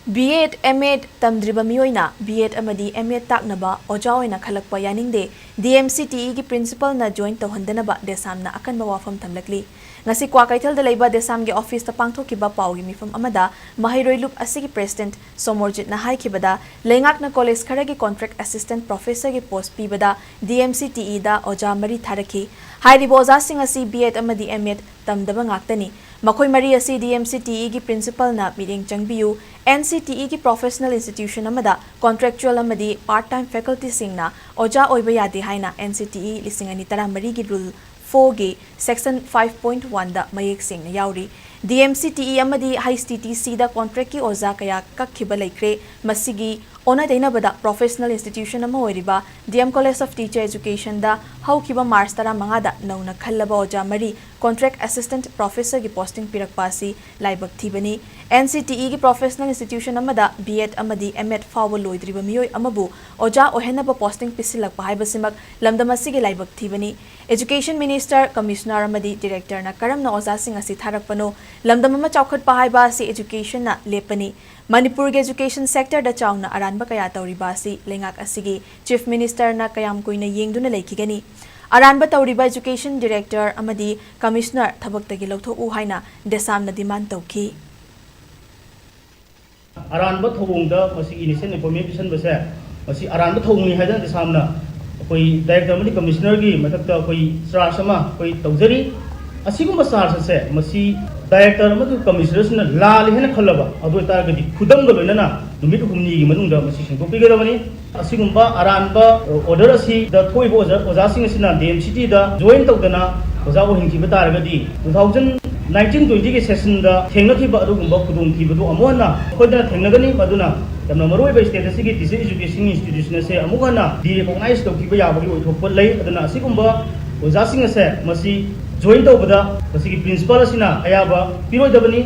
B.Ed, M.Ed, tamdriba meeoi B.Ed amadi M.Ed taknaba oja oina khallakpa yaningde DMCTE ki principal na join tauhandanaba DESAM na akanba wafam thamlakli. Ngasi kwa kaithal da leiba DESAM ge office ta pangthokiba paugi mifam amada mahairoi loop asigi president somorjit na haikibada lengak na college khara gi contract assistant professor ge post pibada DMCTE da oja mari tharaki. Hairi boza sing asi B.Ed amadi M.Ed tamdaba ngaktani. Makhoi mari asi DMCTE ki principal na meeting changbiu NCTE ki professional institution amada contractual amadi part time faculty singna oja oiba yade haina NCTE lisingani taramari gi rule 4 gi section 5.1 da mayek singna yauri DMCTE amadi high TTC da contract ki oja kaya kakhiba laikre masigi ona dainabada professional institution ama oiriba DM College of Teacher Education da haukiba March tara mangada nauna khallaba oja mari contract assistant professor gi posting pirakpasi laibak thibani NCTE ki professional institution amada B.Ed amadi M.Ed fawa loidriba mioi amabu oja ohenaba posting pisilakpa haibasimak lamdamasi gi laibak thibani Education Minister Commissioner amadi director na karamna oja sing asi tharakpano lamdamama chawkhat pa haiba si education na lepani Manipur education sector da chawna aranba kaya tawriba si lengak asigi Chief Minister na kayam kuina yengduna laikigani aranba tawriba education director amadi commissioner thabaktagi lawthoku haina DESAM na demand tawki aranba thobongda masi initial information base masi aranba thobongni haida DESAM na koi director amadi commissioner gi mathakta koi charge ama koi tawjari asigumba charge se masi director amadu commissioner sina lal hena khallaba adu targadi khudam ga loinana numit humni gi manungda masi singtopi ga bani asigumba aranba order asi da thoibo oja sing sina DMCTE da join tawdana oja bo hingki ba targadi 2019-20 gi session da thengnakiba adugumba khudum thibadu amona khoidana thengnagani maduna tamna maroi ba state asigi tisi education institution se amugana di recognize tawkiba yabagi oithokpa lei aduna asigumba oja sing se masi join tawbada masi principal asina ayaba piroidabani